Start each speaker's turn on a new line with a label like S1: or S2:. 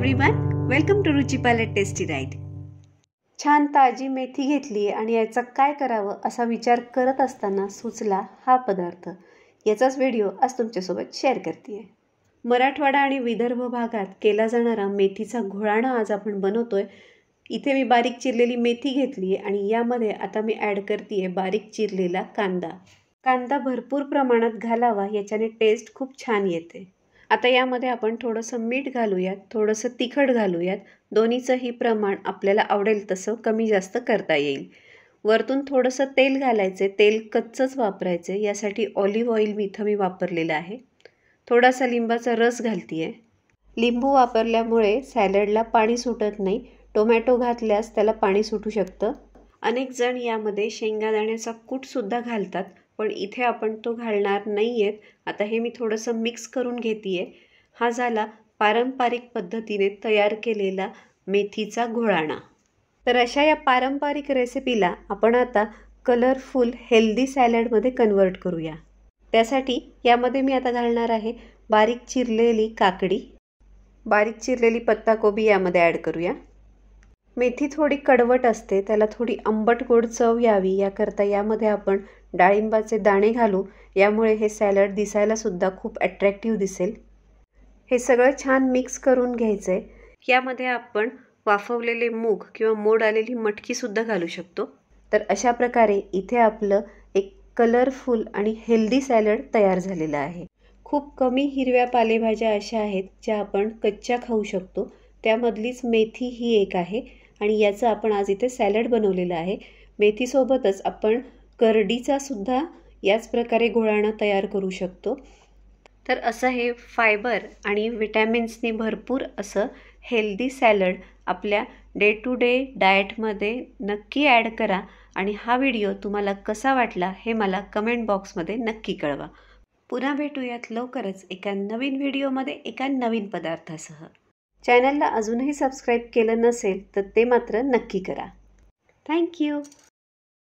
S1: Everyone, welcome to Ruchi palate tasty right. छान ताजी मेथी घेतली आणि याचा काय करावं असा विचार करत असताना सुचला हा पदार्थ। याचाच व्हिडिओ आज तुमच्यासोबत शेअर करते। मराठवाडा आणि विदर्भ भागात केला जाणारा मेथीचा घोळाणा आज आपण बनवतोय। इथे मी बारीक चिरलेली मेथी घेतली आणि यामध्ये आता मी ॲड करते बारीक चिरलेला कांदा। कांदा भरपूर प्रमाणात घालावा, याच्याने टेस्ट खूप छान येते। आता यामध्ये आपण थोडंसं मीठ घालूयात, थोडंसं तिखट घालूयात। दोन्हीचंही प्रमाण आपल्याला आवडेल तसं कमी जास्त करता येईल। वरतून थोडंसं तेल घालायचे, तेल कच्चंच वापरायचे। यासाठी ऑलिव्ह ऑइल इथं मी वापरलेलं आहे। थोडासा लिंबाचा रस घालतीये। लिंबू वापरल्यामुळे सॅलडला पाणी सुटत नाही। टोमॅटो घातल्यास त्याला पाणी सुटू शकतं। अनेक जण यामध्ये शेंगादाण्याचा कूटसुद्धा घालतात, पण इथे आपण तो घालणार नाही आहेत। आता हे मी थोडंसं मिक्स करून घेते। हा झाला पारंपरिक पद्धतीने तयार केलेला मेथीचा घोळाणा। तर अशा या पारंपरिक रेसिपीला आपण आता कलरफुल हेल्दी सॅलडमध्ये कन्वर्ट करूया। त्यासाठी यामध्ये मी आता घालणार आहे बारीक चिरलेली काकडी, बारीक चिरलेली पत्ताकोबी यामध्ये ॲड करूया। मेथी थोडी कडवट असते, त्याला थोडी आंबट गोड चव यावी याकरता यामध्ये आपण डाळिंबाचे दाणे घालू। यामुळे हे सॅलड दिसायला सुद्धा खूप अट्रॅक्टिव्ह दिसेल। हे सगळं छान मिक्स करून घ्यायचे। यामध्ये आपण वाफवलेले मूग किंवा मोड आलेली मटकी सुद्धा घालू शकतो। तर अशा प्रकारे इथे आपलं एक कलरफुल आणि हेल्दी सॅलड तयार झालेलं आहे। खूप कमी हिरव्या पालेभाज्या अशा आहेत ज्या आपण कच्च्या खाऊ शकतो। त्यामधलीच मेथी ही एक आहे आणि याचं आपण आज इथे सॅलड बनवलेलं आहे। मेथीसोबतच आपण करडीचा सुद्धा याच प्रकारे घोळाणा तयार करू शकतो। तर असं हे फायबर आणि विटॅमिन्सनी भरपूर असं हेल्दी सॅलड आपल्या डे टू डे डाएटमध्ये नक्की ॲड करा। आणि हा व्हिडिओ तुम्हाला कसा वाटला हे मला कमेंट बॉक्समध्ये नक्की कळवा। पुन्हा भेटूयात लवकरच एका नवीन व्हिडिओमध्ये एका नवीन पदार्थासह। चॅनलला अजूनही सबस्क्राईब केलं नसेल तर ते मात्र नक्की करा। थँक्यू।